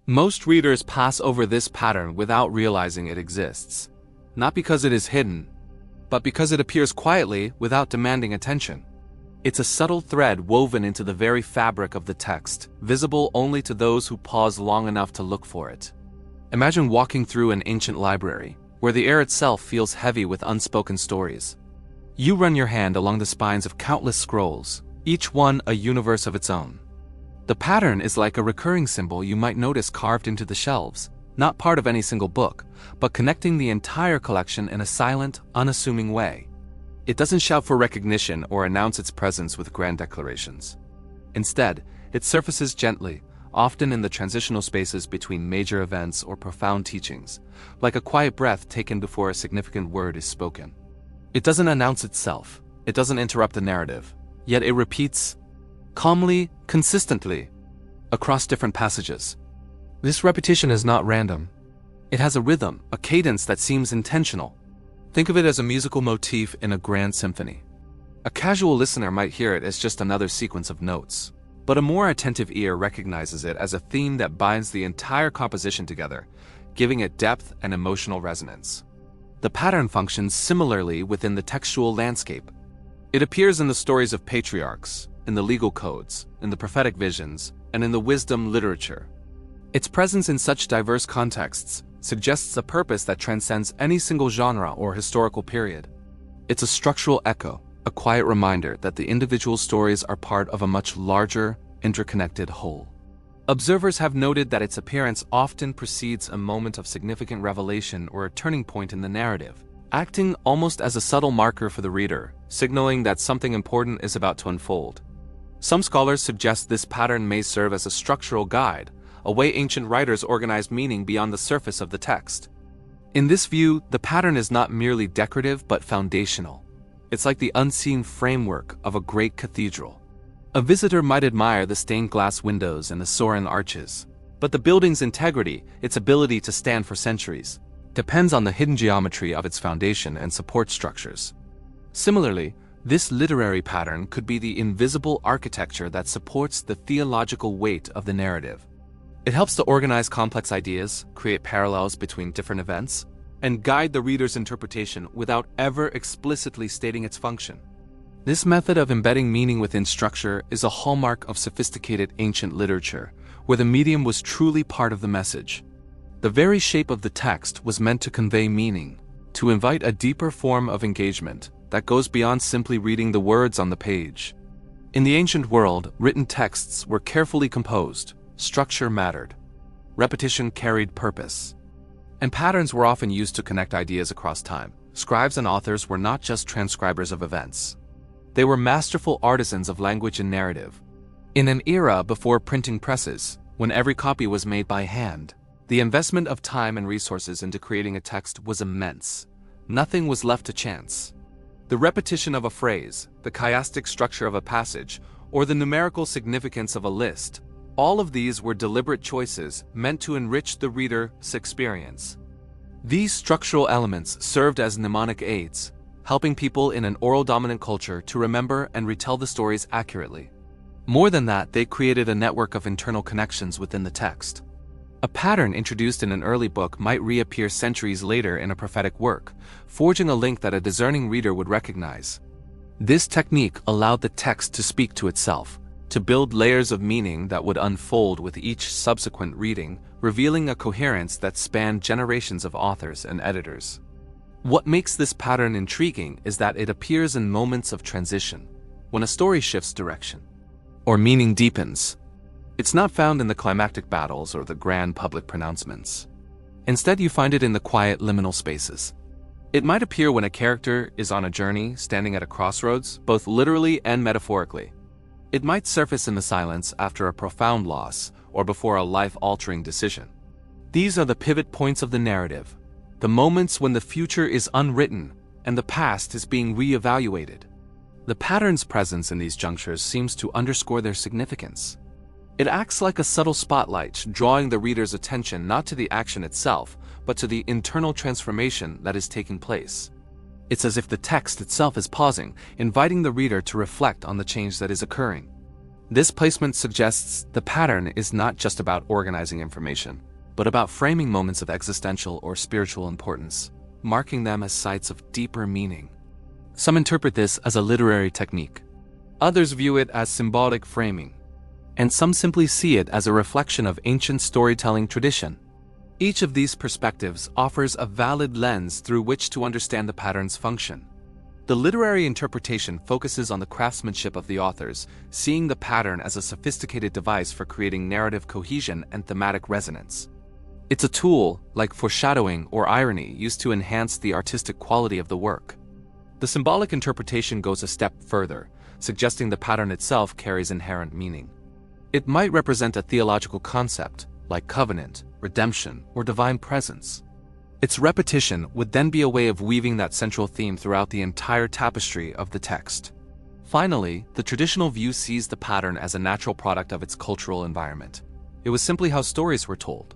Most readers pass over this pattern without realizing it exists. Not because it is hidden, but because it appears quietly without demanding attention. It's a subtle thread woven into the very fabric of the text, visible only to those who pause long enough to look for it. Imagine walking through an ancient library, where the air itself feels heavy with unspoken stories. You run your hand along the spines of countless scrolls, each one a universe of its own. The pattern is like a recurring symbol you might notice carved into the shelves, not part of any single book, but connecting the entire collection in a silent, unassuming way. It doesn't shout for recognition or announce its presence with grand declarations. Instead, it surfaces gently, often in the transitional spaces between major events or profound teachings, like a quiet breath taken before a significant word is spoken. It doesn't announce itself, it doesn't interrupt the narrative, yet it repeats calmly, consistently, across different passages. This repetition is not random. It has a rhythm, a cadence that seems intentional. Think of it as a musical motif in a grand symphony. A casual listener might hear it as just another sequence of notes, but a more attentive ear recognizes it as a theme that binds the entire composition together, giving it depth and emotional resonance. The pattern functions similarly within the textual landscape. It appears in the stories of patriarchs, in the legal codes, in the prophetic visions, and in the wisdom literature. Its presence in such diverse contexts suggests a purpose that transcends any single genre or historical period. It's a structural echo, a quiet reminder that the individual stories are part of a much larger, interconnected whole. Observers have noted that its appearance often precedes a moment of significant revelation or a turning point in the narrative, acting almost as a subtle marker for the reader, signaling that something important is about to unfold. Some scholars suggest this pattern may serve as a structural guide, a way ancient writers organized meaning beyond the surface of the text. In this view, the pattern is not merely decorative but foundational. It's like the unseen framework of a great cathedral. A visitor might admire the stained glass windows and the soaring arches, but the building's integrity, its ability to stand for centuries, depends on the hidden geometry of its foundation and support structures. Similarly, this literary pattern could be the invisible architecture that supports the theological weight of the narrative. It helps to organize complex ideas, create parallels between different events, and guide the reader's interpretation without ever explicitly stating its function. This method of embedding meaning within structure is a hallmark of sophisticated ancient literature, where the medium was truly part of the message. The very shape of the text was meant to convey meaning, to invite a deeper form of engagement that goes beyond simply reading the words on the page. In the ancient world, written texts were carefully composed. Structure mattered. Repetition carried purpose. And patterns were often used to connect ideas across time. Scribes and authors were not just transcribers of events. They were masterful artisans of language and narrative. In an era before printing presses, when every copy was made by hand, the investment of time and resources into creating a text was immense. Nothing was left to chance. The repetition of a phrase, the chiastic structure of a passage, or the numerical significance of a list, all of these were deliberate choices meant to enrich the reader's experience. These structural elements served as mnemonic aids, helping people in an oral-dominant culture to remember and retell the stories accurately. More than that, they created a network of internal connections within the text. A pattern introduced in an early book might reappear centuries later in a prophetic work, forging a link that a discerning reader would recognize. This technique allowed the text to speak to itself, to build layers of meaning that would unfold with each subsequent reading, revealing a coherence that spanned generations of authors and editors. What makes this pattern intriguing is that it appears in moments of transition, when a story shifts direction, or meaning deepens. It's not found in the climactic battles or the grand public pronouncements. Instead, you find it in the quiet liminal spaces. It might appear when a character is on a journey, standing at a crossroads, both literally and metaphorically. It might surface in the silence after a profound loss or before a life-altering decision. These are the pivot points of the narrative, the moments when the future is unwritten and the past is being re-evaluated. The pattern's presence in these junctures seems to underscore their significance. It acts like a subtle spotlight, drawing the reader's attention not to the action itself, but to the internal transformation that is taking place. It's as if the text itself is pausing, inviting the reader to reflect on the change that is occurring. This placement suggests the pattern is not just about organizing information, but about framing moments of existential or spiritual importance, marking them as sites of deeper meaning. Some interpret this as a literary technique. Others view it as symbolic framing, and some simply see it as a reflection of ancient storytelling tradition. Each of these perspectives offers a valid lens through which to understand the pattern's function. The literary interpretation focuses on the craftsmanship of the authors, seeing the pattern as a sophisticated device for creating narrative cohesion and thematic resonance. It's a tool, like foreshadowing or irony, used to enhance the artistic quality of the work. The symbolic interpretation goes a step further, suggesting the pattern itself carries inherent meaning. It might represent a theological concept, like covenant, redemption, or divine presence. Its repetition would then be a way of weaving that central theme throughout the entire tapestry of the text. Finally, the traditional view sees the pattern as a natural product of its cultural environment. It was simply how stories were told.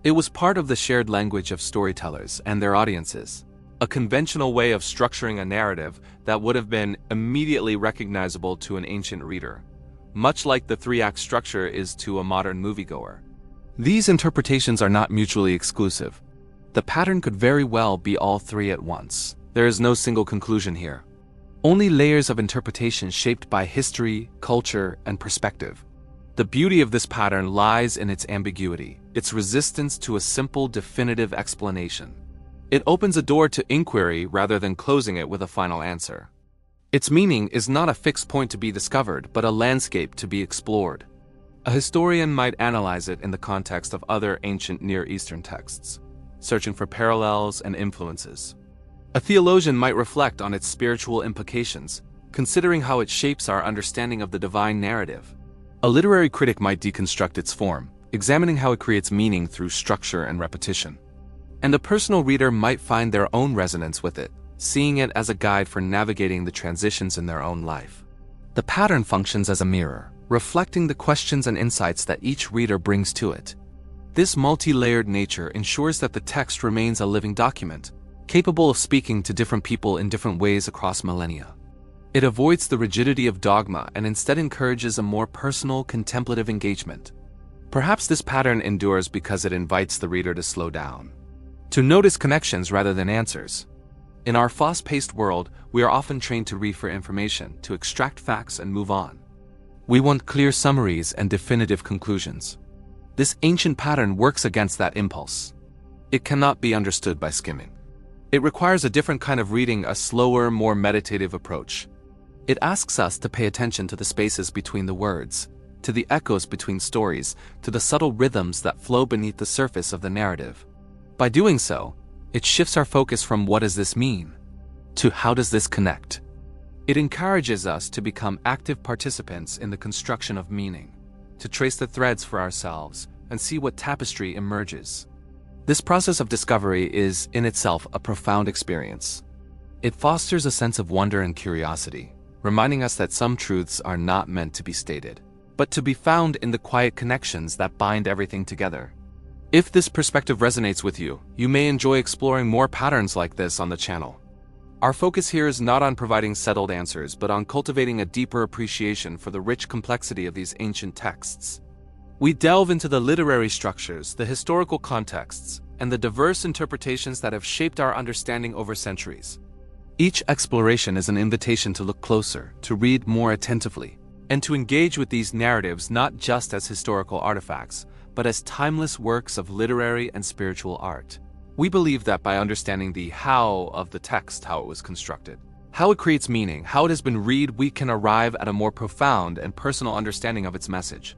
It was part of the shared language of storytellers and their audiences, a conventional way of structuring a narrative that would have been immediately recognizable to an ancient reader, much like the three-act structure is to a modern moviegoer. These interpretations are not mutually exclusive. The pattern could very well be all three at once. There is no single conclusion here. Only layers of interpretation shaped by history, culture, and perspective. The beauty of this pattern lies in its ambiguity, its resistance to a simple, definitive explanation. It opens a door to inquiry rather than closing it with a final answer. Its meaning is not a fixed point to be discovered, but a landscape to be explored. A historian might analyze it in the context of other ancient Near Eastern texts, searching for parallels and influences. A theologian might reflect on its spiritual implications, considering how it shapes our understanding of the divine narrative. A literary critic might deconstruct its form, examining how it creates meaning through structure and repetition. And a personal reader might find their own resonance with it, seeing it as a guide for navigating the transitions in their own life. The pattern functions as a mirror, reflecting the questions and insights that each reader brings to it. This multi-layered nature ensures that the text remains a living document, capable of speaking to different people in different ways across millennia. It avoids the rigidity of dogma and instead encourages a more personal, contemplative engagement. Perhaps this pattern endures because it invites the reader to slow down, to notice connections rather than answers. In our fast-paced world, we are often trained to read for information, to extract facts and move on. We want clear summaries and definitive conclusions. This ancient pattern works against that impulse. It cannot be understood by skimming. It requires a different kind of reading, a slower, more meditative approach. It asks us to pay attention to the spaces between the words, to the echoes between stories, to the subtle rhythms that flow beneath the surface of the narrative. By doing so, it shifts our focus from "what does this mean?" to "how does this connect?" It encourages us to become active participants in the construction of meaning, to trace the threads for ourselves and see what tapestry emerges. This process of discovery is, in itself, a profound experience. It fosters a sense of wonder and curiosity, reminding us that some truths are not meant to be stated, but to be found in the quiet connections that bind everything together. If this perspective resonates with you, you may enjoy exploring more patterns like this on the channel. Our focus here is not on providing settled answers, but on cultivating a deeper appreciation for the rich complexity of these ancient texts. We delve into the literary structures, the historical contexts, and the diverse interpretations that have shaped our understanding over centuries. Each exploration is an invitation to look closer, to read more attentively, and to engage with these narratives not just as historical artifacts, but as timeless works of literary and spiritual art. We believe that by understanding the how of the text, how it was constructed, how it creates meaning, how it has been read, we can arrive at a more profound and personal understanding of its message.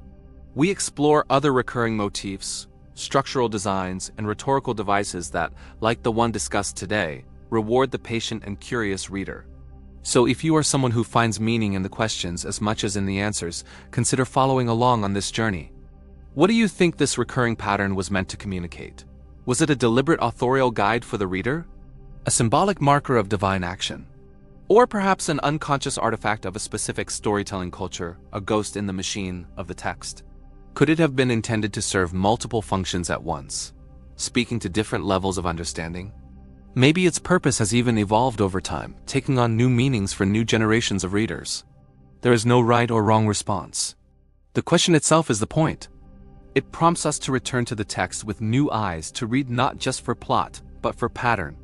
We explore other recurring motifs, structural designs, and rhetorical devices that, like the one discussed today, reward the patient and curious reader. So if you are someone who finds meaning in the questions as much as in the answers, consider following along on this journey. What do you think this recurring pattern was meant to communicate? Was it a deliberate authorial guide for the reader? A symbolic marker of divine action? Or perhaps an unconscious artifact of a specific storytelling culture, a ghost in the machine of the text? Could it have been intended to serve multiple functions at once, speaking to different levels of understanding? Maybe its purpose has even evolved over time, taking on new meanings for new generations of readers. There is no right or wrong response. The question itself is the point. It prompts us to return to the text with new eyes, to read not just for plot, but for pattern.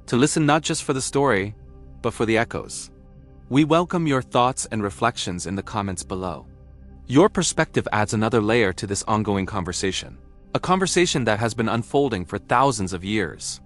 To listen not just for the story, but for the echoes. We welcome your thoughts and reflections in the comments below. Your perspective adds another layer to this ongoing conversation. A conversation that has been unfolding for thousands of years.